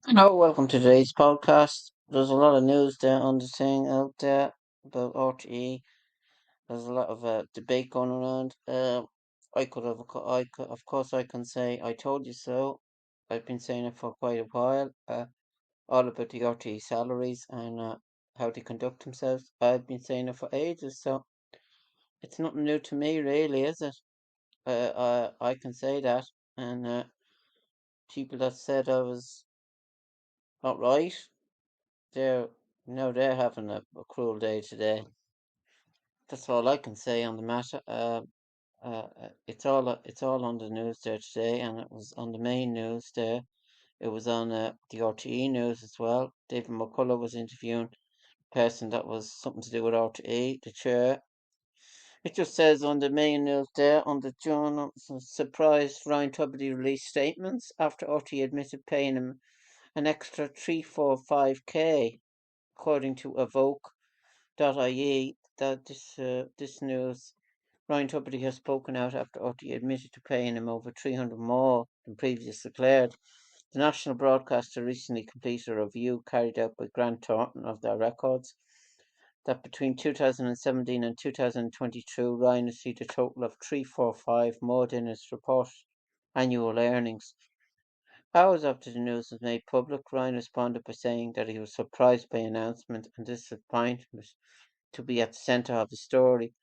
Hello, welcome to today's podcast. There's a lot of news there on the thing out there about RTE. There's a lot of debate going around. Of course, I can say I told you so. I've been saying it for quite a while. All about the RTE salaries and how they conduct themselves. I've been saying it for ages, so it's nothing new to me, really, is it? I can say that, and people that said I was not right. They're they're having a cruel day today. That's all I can say on the matter. It's all on the news there today, and it was on the main news there. It was on the RTE news as well. David McCullough was interviewing a person that was something to do with RTE, the chair. It just says on the main news there on the journal, surprised Ryan Tubridy released statements after RTE admitted paying him an extra 345k, according to Evoke.ie, that this news. Ryan Tubridy has spoken out after Otti admitted to paying him over 300 more than previously declared. The national broadcaster recently completed a review carried out by Grant Thornton of their records that between 2017 and 2022, Ryan received a total of 345 more than his reported annual earnings. Hours after the news was made public, Ryan responded by saying that he was surprised by the announcement and disappointed to be at the centre of the story.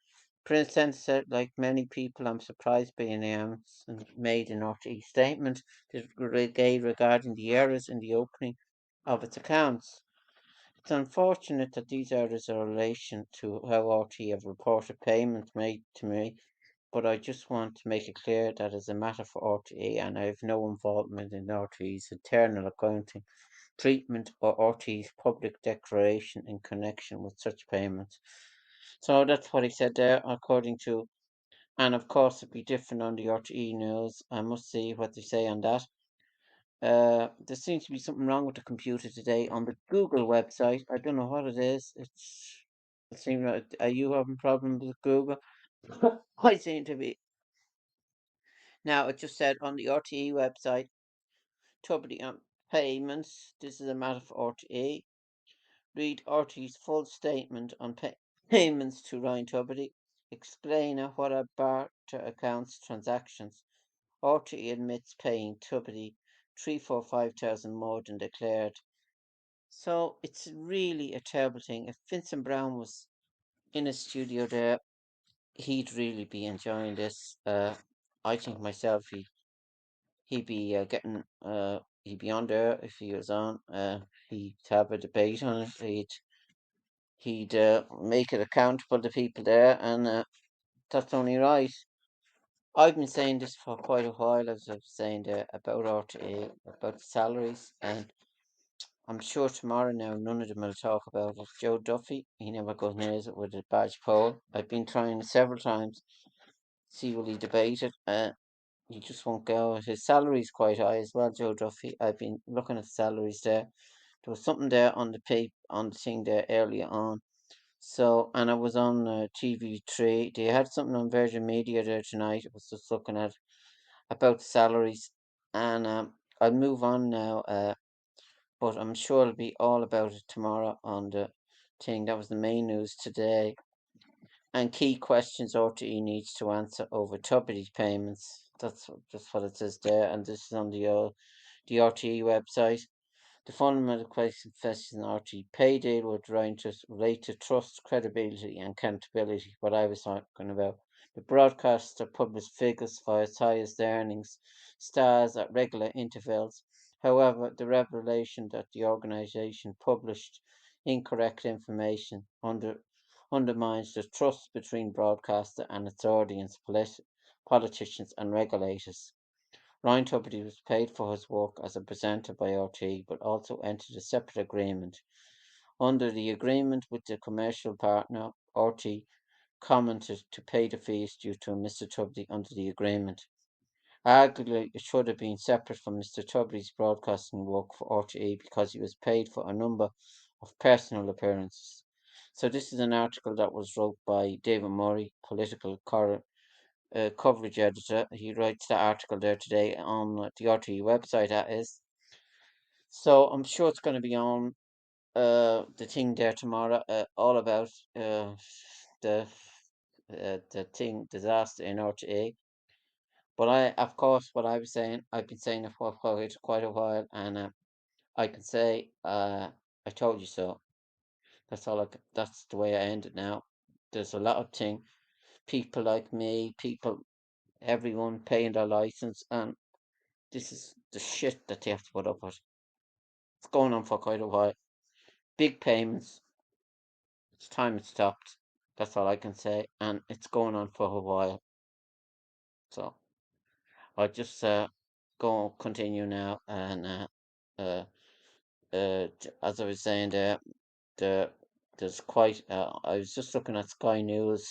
Prince then said, like many people, I'm surprised by the announcement made in RT's statement that gave regarding the errors in the opening of its accounts. It's unfortunate that these errors are in relation to how RT have reported payments made to me, but I just want to make it clear that it's a matter for RTE and I have no involvement in RTE's internal accounting treatment or RTE's public declaration in connection with such payments. So that's what he said there, according to, and of course it'd be different on the RTE news. I must see what they say on that. There seems to be something wrong with the computer today on the Google website. I don't know what it is. It seems like, are you having problems with Google? I seem to be. Now it just said on the RTE website, Tuberty on payments. This is a matter for RTE. Read RTE's full statement on payments to Ryan Tuberty. Explain what are barter accounts transactions. RTE admits paying Tuberty 345,000 more than declared. So it's really a terrible thing. If Vincent Brown was in a studio there, he'd really be enjoying this. I think myself, he'd be he'd be on there if he was on. He'd have a debate on it. He'd make it accountable to people there, and that's only right. I've been saying this for quite a while, as I was saying there about RTA, about the salaries, and I'm sure tomorrow now none of them will talk about it. Joe Duffy, he never goes near it with a badge poll. I've been trying several times, see will he debate it. He just won't go. His salary's quite high as well, Joe Duffy. I've been looking at the salaries there. There was something there on the on the thing there earlier on. So, and I was on TV3. They had something on Virgin Media there tonight. I was just looking at about the salaries, and I'll move on now. But I'm sure it'll be all about it tomorrow on the thing. That was the main news today. And key questions RTE needs to answer over Tubridy's payments. That's just what it says there, and this is on the RTE website. The fundamental question RTE pay deal would relate to trust, credibility, and accountability. What I was talking about. The broadcaster published figures for its highest earnings stars at regular intervals. However, the revelation that the organisation published incorrect information undermines the trust between broadcaster and its audience, politicians, and regulators. Ryan Tubridy was paid for his work as a presenter by RT, but also entered a separate agreement. Under the agreement with the commercial partner, RT commented to pay the fees due to Mr. Tubridy under the agreement. Arguably, it should have been separate from Mr. Tubridy's broadcasting work for RTE because he was paid for a number of personal appearances. So this is an article that was wrote by David Murray, political coverage editor. He writes the article there today on the RTE website. That is. So I'm sure it's going to be on the thing there tomorrow, all about the the thing disaster in RTA. But of course, what I was saying, I've been saying it for quite a while, and I can say, I told you so. That's all. That's the way I end it now. There's a lot of people like me, everyone paying their license, and this is the shit that they have to put up with. It's going on for quite a while. Big payments. It's time it stopped. That's all I can say, and it's going on for a while. So I'll just go continue now, and uh, as I was saying there, the there's quite. I was just looking at Sky News,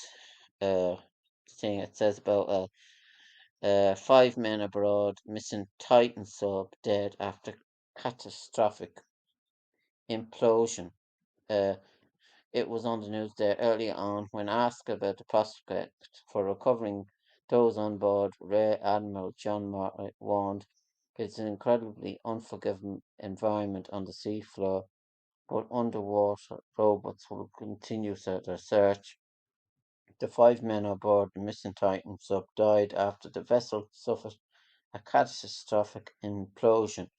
thing it says about 5 men abroad missing Titan sub dead after catastrophic implosion. Uh, it was on the news there earlier on when asked about the prospect for recovering those on board. Rear Admiral John Martin warned it's an incredibly unforgiving environment on the seafloor, but underwater robots will continue their search. The 5 men aboard the missing Titan sub died after the vessel suffered a catastrophic implosion.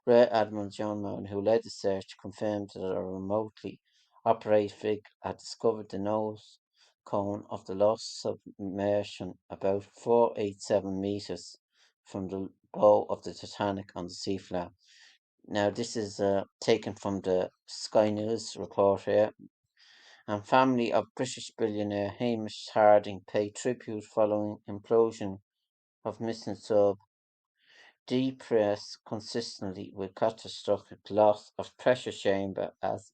Rear Admiral John Moran, who led the search, confirmed that a remotely operated rig had discovered the nose cone of the lost submersion about 487 meters from the bow of the Titanic on the seafloor. Now, this is taken from the Sky News report here. And family of British billionaire Hamish Harding pay tribute following implosion of missing sub. Depressed consistently with catastrophic loss of pressure chamber as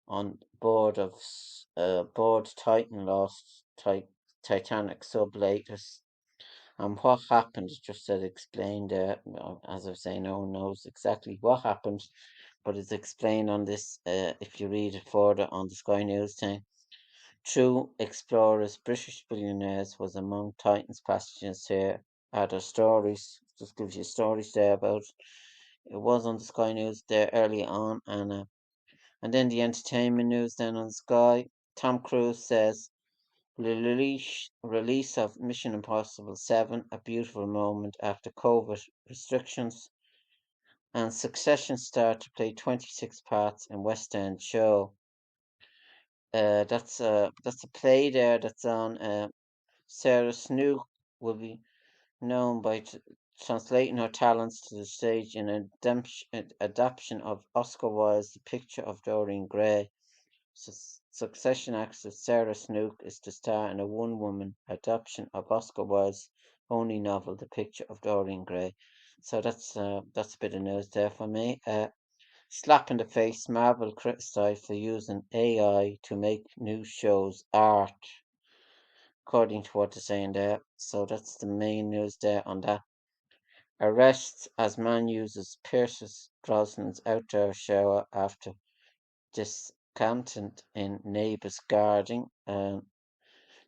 on board of board Titan lost Titanic sub latest. And what happened, just said explained there. As I was saying, no one knows exactly what happened, but it's explained on this if you read it further on the Sky News thing. True Explorers, British billionaires was among Titan's passengers here. Other stories, just gives you stories there about it was on the Sky News there early on, and then the entertainment news then on Sky. Tom Cruise says release of Mission Impossible 7, a beautiful moment after COVID restrictions, and Succession star to play 26 parts in West End show. That's a play there that's on. Sarah Snook will be known by translating her talents to the stage in an adaptation of Oscar Wilde's The Picture of Dorian Gray. Succession actress Sarah Snook is to star in a one-woman adaptation of Oscar Wilde's only novel, The Picture of Dorian Gray. So that's a bit of news there for me. Slap in the face, Marvel criticised for using AI to make new shows art, according to what they're saying there. So that's the main news there on that. Arrests as man uses Pierce Brosnan's outdoor shower after discontent in neighbour's garden.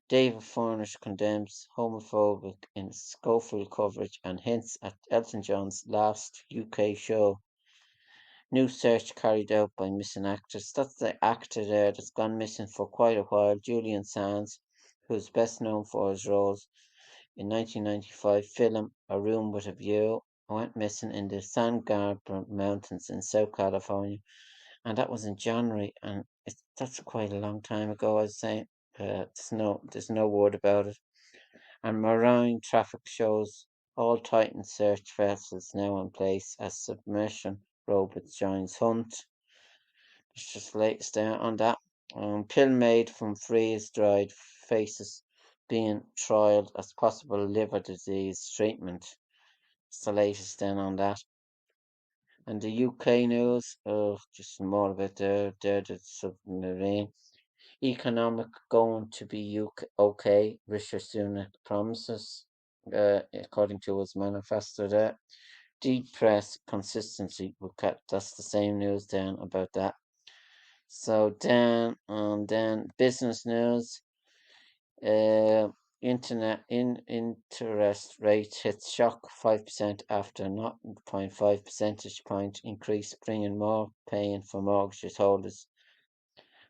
David Furnish condemns homophobic in Schofield coverage and hints at Elton John's last UK show. New search carried out by missing actors. That's the actor there that's gone missing for quite a while, Julian Sands, who's best known for his roles in 1995 film A Room with a View. Went missing in the San Gabriel Mountains in South California, and that was in January, and that's quite a long time ago. I'd say there's no word about it. And marine traffic shows all Titan search vessels now in place as submersion robots joins hunt. It's just latest there on that. Pill made from freeze-dried faces being trialled as possible liver disease treatment. It's the latest then on that. And the UK news, just more about the submarine. Economic going to be okay, Rishi Sunak promises, according to his manifesto there. Deep press consistency will cut. That's the same news then about that. So then business news. Uh, interest rate hits shock 5% after 0.5 percentage point increase, bringing more pain for mortgage holders.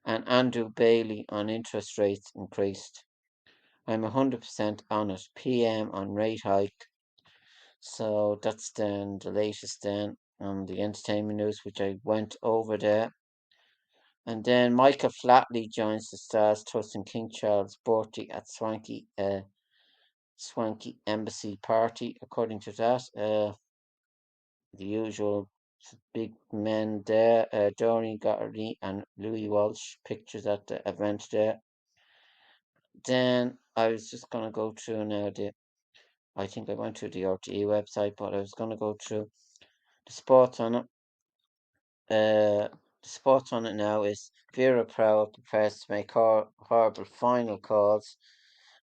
And Andrew Bailey on interest rates increased. I'm 100% on it. PM on rate hike. So that's then the latest then on the entertainment news, which I went over there. And then Michael Flatley joins the stars toasting King Charles' birthday at swanky embassy party. According to that, the usual big men there, Doreen Gottery and Louis Walsh, pictures at the event there. Then I was just going to go through now I think I went to the RTE website, but I was going to go through the sports on it. The sports on it now is Vera Proud prepares to make horrible final calls.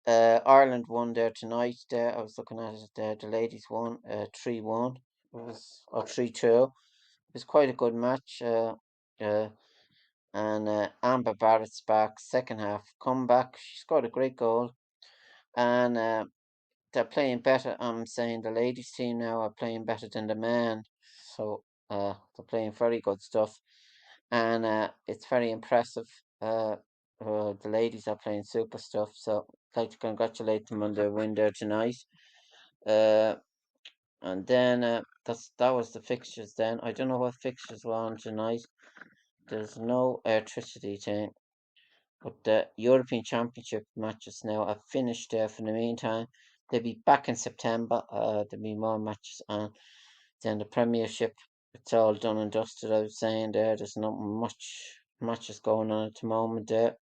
Ireland won there tonight. There, I was looking at it there. The ladies won 3-1. It was 3-2. It was quite a good match. And Amber Barrett's back, second half comeback. She scored a great goal, and they're playing better. I'm saying the ladies team now are playing better than the men, so they're playing very good stuff, and it's very impressive. The ladies are playing super stuff, so I'd like to congratulate them on their win there tonight. And then that was the fixtures. Then I don't know what fixtures were on tonight. There's no electricity thing. But the European Championship matches now have finished there for the meantime. They'll be back in September. There'll be more matches on. Then the Premiership, it's all done and dusted. I was saying there, there's not much matches going on at the moment there.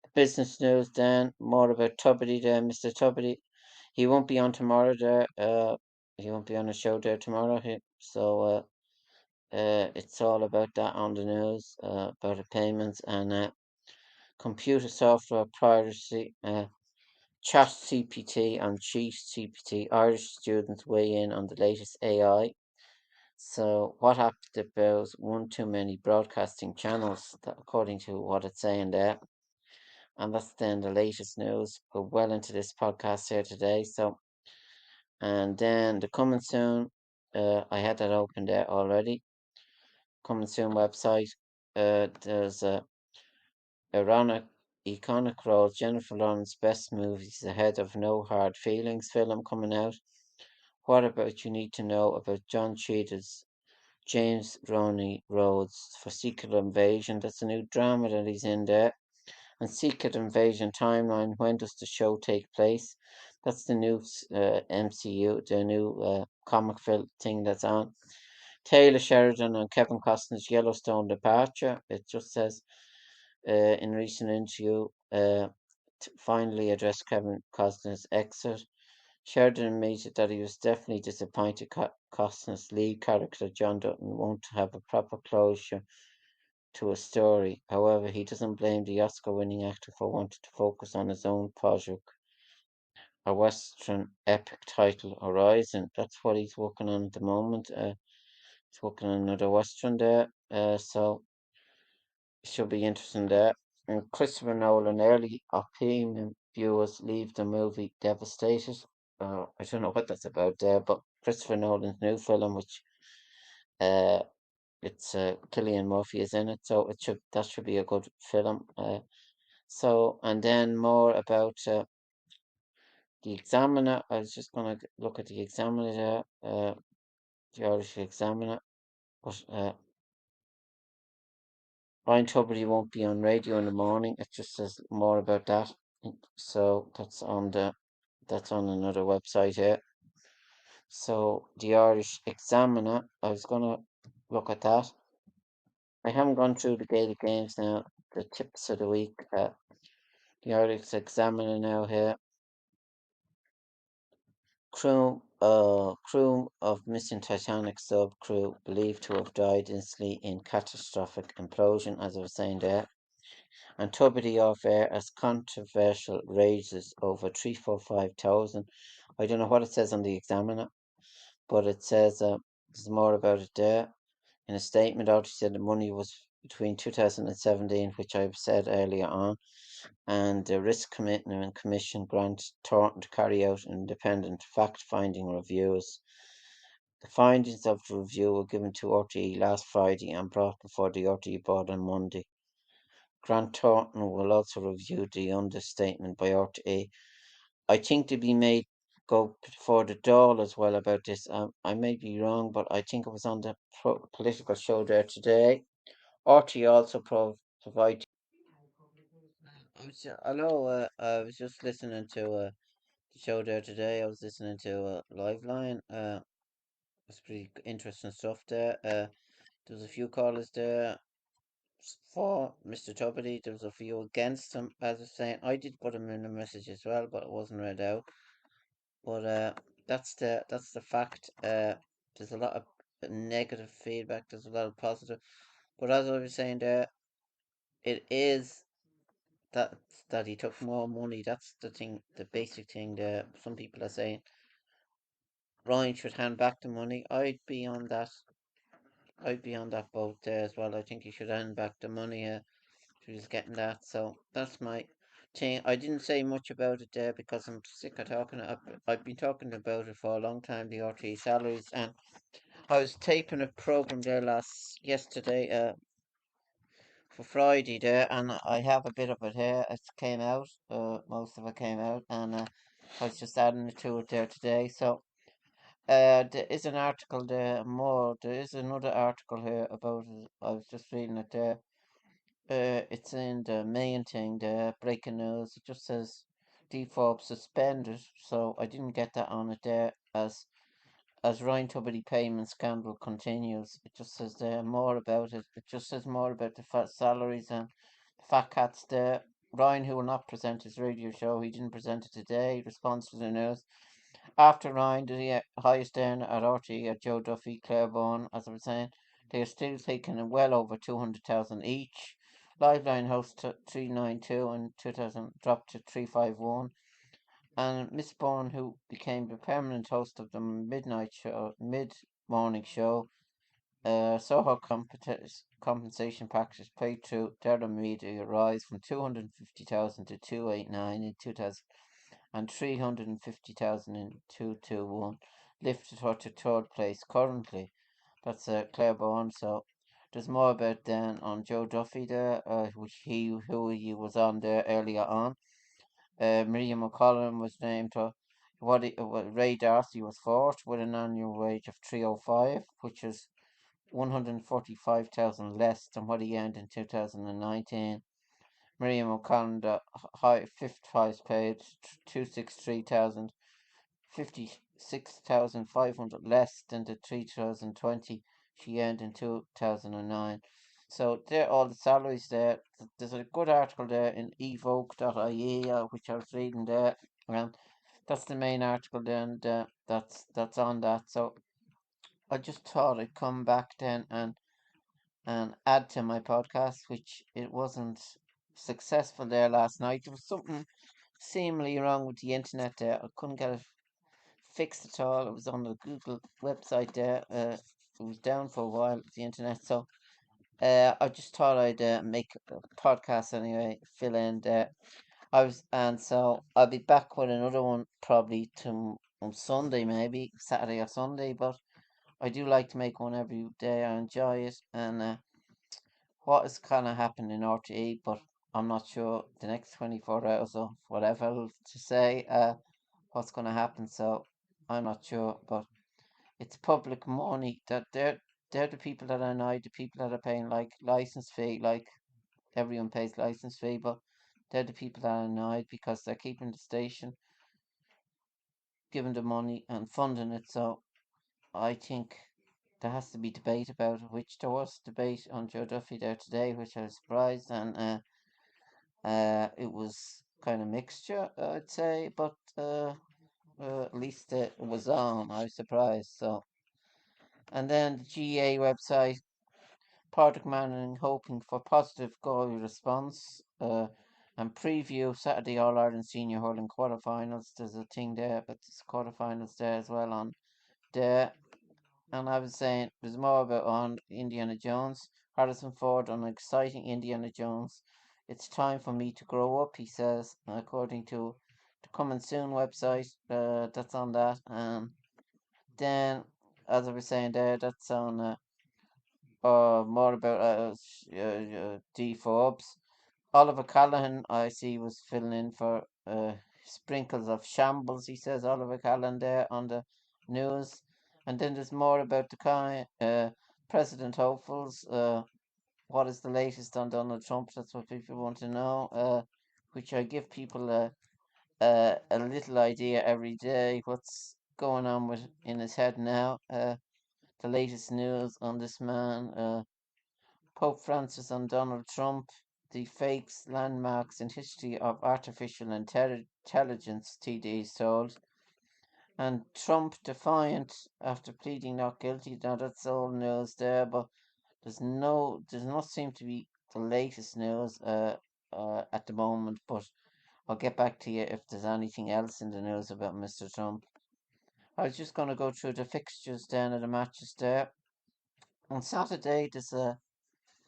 The business news then, more about Tubbity there, Mr. Tubbity. He won't be on tomorrow there. He won't be on the show there tomorrow. So it's all about that on the news, about the payments and computer software piracy, ChatGPT and ChatGPT. Irish students weigh in on the latest AI. So, what happened about one too many broadcasting channels, according to what it's saying there. And that's then the latest news. We're well into this podcast here today. So, and then the coming soon, I had that open there already. Coming soon website. There's a iconic roles. Jennifer Lawrence's best movies ahead of No Hard Feelings film coming out. What about you need to know about John Cheadle's James Roney Rhodes for Secret Invasion? That's a new drama that he's in there. And Secret Invasion timeline. When does the show take place? That's the new MCU, the new comic film thing that's on. Taylor Sheridan and Kevin Costner's Yellowstone departure. It just says in recent interview, finally addressed Kevin Costner's exit. Sheridan admitted that he was definitely disappointed Costner's lead character, John Dutton, won't have a proper closure to a story. However, he doesn't blame the Oscar-winning actor for wanting to focus on his own project, a Western epic titled Horizon. That's what he's working on at the moment. He's working on another Western there. So should be interesting there. And Christopher Nolan early opinion viewers leave the movie devastated. I don't know what that's about there, but Christopher Nolan's new film, which uh, it's Cillian Murphy is in it, so that should be a good film. So and then more about the Examiner. I was just gonna look at the Examiner there, the Irish Examiner, but Ryan Tubridy won't be on radio in the morning. It just says more about that. So that's on another website here. So the Irish Examiner, I was gonna look at that. I haven't gone through the Gaelic games now. The tips of the week. The Irish Examiner now here. Crew of missing Titanic sub crew believed to have died instantly in catastrophic implosion, as I was saying there. And Tubbity off air as controversial rages over 345,000. I don't know what it says on the Examiner, but it says there's more about it there. In a statement, Audrey said the money was between 2017, which I've said earlier on, and the Risk Commitment Commission grants Thornton to carry out independent fact-finding reviews. The findings of the review were given to RTE last Friday and brought before the RTE board on Monday. Grant Thornton will also review the understatement by RTE. I think to be made go before the Dáil as well about this. I may be wrong, but I think it was on the political show there today. RTE also provide. Hello, I was just listening to the show there today. I was listening to Liveline. It's pretty interesting stuff there. There was a few callers there for Mr. Tuberty. There was a few against him. As I was saying, I did put him in a message as well, but it wasn't read out. But that's the fact. There's a lot of negative feedback. There's a lot of positive. But as I was saying there, it is that that he took more money. That's the thing, the basic thing. There, some people are saying Ryan should hand back the money. I'd be on that. I'd be on that boat there as well. I think he should hand back the money. She was getting that. So that's my thing. I didn't say much about it there because I'm sick of talking. I've been talking about it for a long time. The RT salaries, and I was taping a program there yesterday for Friday there, and I have a bit of it here. It came out. Most of it came out, and I was just adding it to it there today. So there is an article there. There is another article here about it. I was just reading it there. It's in the main thing, the breaking news. It just says default suspended, so I didn't get that on it there. As Ryan Tuberty payment scandal continues, it just says there more about it. It just says more about the fat salaries and the fat cats there. Ryan, who will not present his radio show, he didn't present it today. Response to the news. After Ryan, the highest earner at RT at Joe Duffy, Claiborne, as I was saying, they are still taking well over 200,000 each. Liveline host 392 and 2000 dropped to 351. And Miss Bourne, who became the permanent host of the mid-morning show, saw her compensation package paid to Durham Media rise from 250,000 to 289 in 2000 and 350,000 in 221, lifted her to third place currently. That's Claiborne. So there's more about then on Joe Duffy there, who he was on there earlier on. Miriam McCollum was named to Ray Darcy was fourth with an annual wage of 305, which is 145,000 less than what he earned in 2019. Miriam O'Connor, the fifth highest paid, 263,000, 56,500 less than the 3,020 she earned in 2009. So there, all the salaries there. There's a good article there in evoke.ie, which I was reading there, and that's the main article there, and that's on that. So I just thought I'd come back then and add to my podcast, which it wasn't successful there last night. There was something seemingly wrong with the internet there. I couldn't get it fixed at all. It was on the Google website there. It was down for a while, the internet. So I just thought I'd make a podcast anyway, fill in there. And so I'll be back with another one probably on Sunday, maybe Saturday or Sunday. But I do like to make one every day. I enjoy it, and what is kind of happening in RTE, but I'm not sure the next 24 hours or whatever to say what's going to happen. So I'm not sure, but it's public money that they're the people that are annoyed, the people that are paying like license fee, like everyone pays license fee, but they're the people that are annoyed because they're keeping the station, giving the money and funding it. So I think there has to be debate about it, which there was debate on Joe Duffy there today, which I was surprised, and it was kind of mixture, I'd say, but at least it was on. I was surprised. So, and then the GA website, Patrick Manning hoping for positive goal response, and preview Saturday All Ireland Senior Hurling quarterfinals. There's a thing there, but there's quarterfinals there as well on there. And I was saying there's more about on Indiana Jones. Harrison Ford on exciting Indiana Jones It's time for me to grow up, he says, according to the Coming Soon website. That's on that. And then, as I was saying there, that's on more about D Forbes. Oliver Callahan, I see, was filling in for sprinkles of shambles, he says, Oliver Callahan there on the news. And then there's more about the kind President hopefuls. What is the latest on Donald Trump? That's what people want to know. Which I give people a little idea every day what's going on with in his head now. The latest news on this man. Pope Francis on Donald Trump, the fakes, landmarks, and history of artificial intelligence, TD is told. And Trump defiant after pleading not guilty. Now that's all news there, but does not seem to be the latest news at the moment. But I'll get back to you if there's anything else in the news about Mr. Trump. I was just going to go through the fixtures down of the matches there. On Saturday, there's a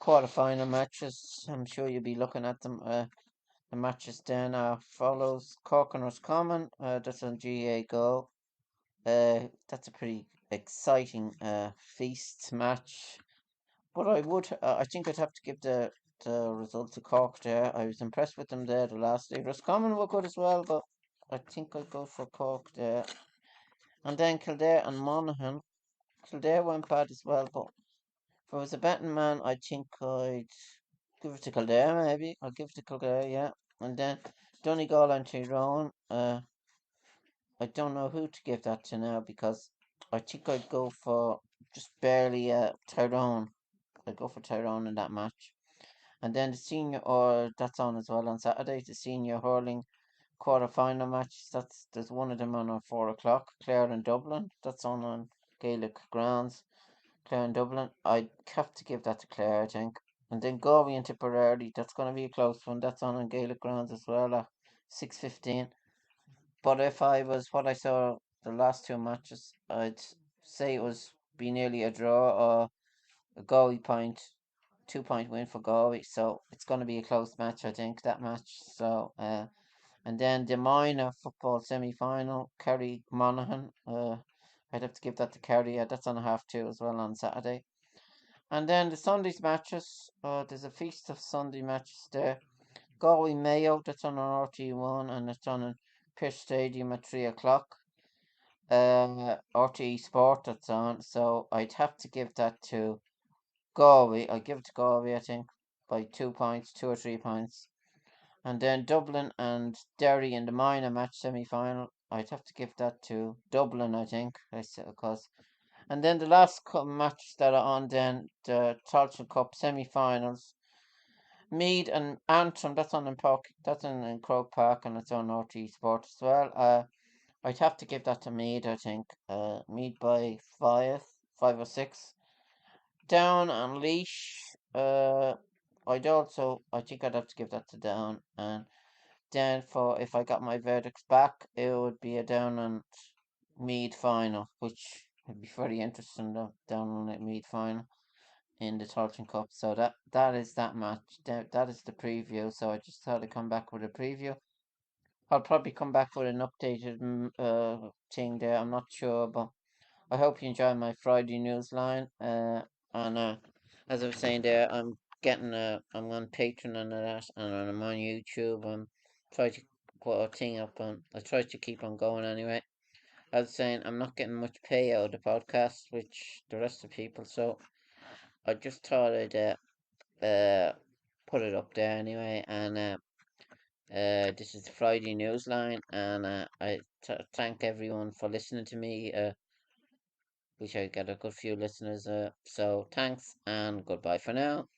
quarter-final matches. I'm sure you'll be looking at them. The matches then follows Cork and Roscommon. That's on GA Go. That's a pretty exciting feast match. But I think I'd have to give the result to Cork there. I was impressed with them there the last day. Roscommon were good as well, but I think I'd go for Cork there. And then Kildare and Monaghan. Kildare went bad as well, but if I was a betting man, I think I'd give it to Kildare, maybe. I'll give it to Kildare, yeah. And then Donegal and Tyrone. I don't know who to give that to now because I think I'd go for just barely Tyrone. I'd go for Tyrone in that match. And then the senior, or that's on as well on Saturday, the senior hurling quarter-final match. There's one of them on 4 o'clock. Clare and Dublin. That's on Gaelic grounds. Clare and Dublin. I'd have to give that to Clare, I think. And then Galway and Tipperary. That's going to be a close one. That's on Gaelic grounds as well at 6:15. But if I was what I saw the last two matches, I'd say it was be nearly a draw or a Galway point, 2 point win for Galway. So it's going to be a close match, I think, that match. So, and then the minor football semi final, Kerry Monaghan. I'd have to give that to Kerry. That's on 2:30 as well on Saturday. And then the Sunday's matches. There's a feast of Sunday matches there. Galway Mayo, that's on RT1 and it's on in Pierce Stadium at 3 o'clock. RTE Sport, that's on. So I'd have to give that to Galway. I'd give it to Galway, I think, by 2 points, 2 or 3 points. And then Dublin and Derry in the minor match semi final. I'd have to give that to Dublin, I think. Because and then the last matches that are on then, the Tailteann Cup semi-finals, Meath and Antrim, that's on in Park, that's in Croke Park and it's on RT Sport as well. I'd have to give that to Meath, I think. Meath by 5 or 6. Down and Laois, I think I'd have to give that to Down. And then for, if I got my verdicts back, it would be a Down and Meath final, which would be very interesting though, Down on Meath final in the Tailteann Cup. So that is that match. That is the preview. So I just thought I'd come back with a preview. I'll probably come back with an updated thing there. I'm not sure, but I hope you enjoy my Friday newsline. And as I was saying there, I'm on Patreon and that, and I'm on YouTube. I'm trying to put a thing up on. I try to keep on going anyway. I was saying I'm not getting much pay out of the podcast, which the rest of the people. So I just thought I'd put it up there anyway. And this is the Friday Newsline, and I thank everyone for listening to me. Which I got a good few listeners. So thanks and goodbye for now.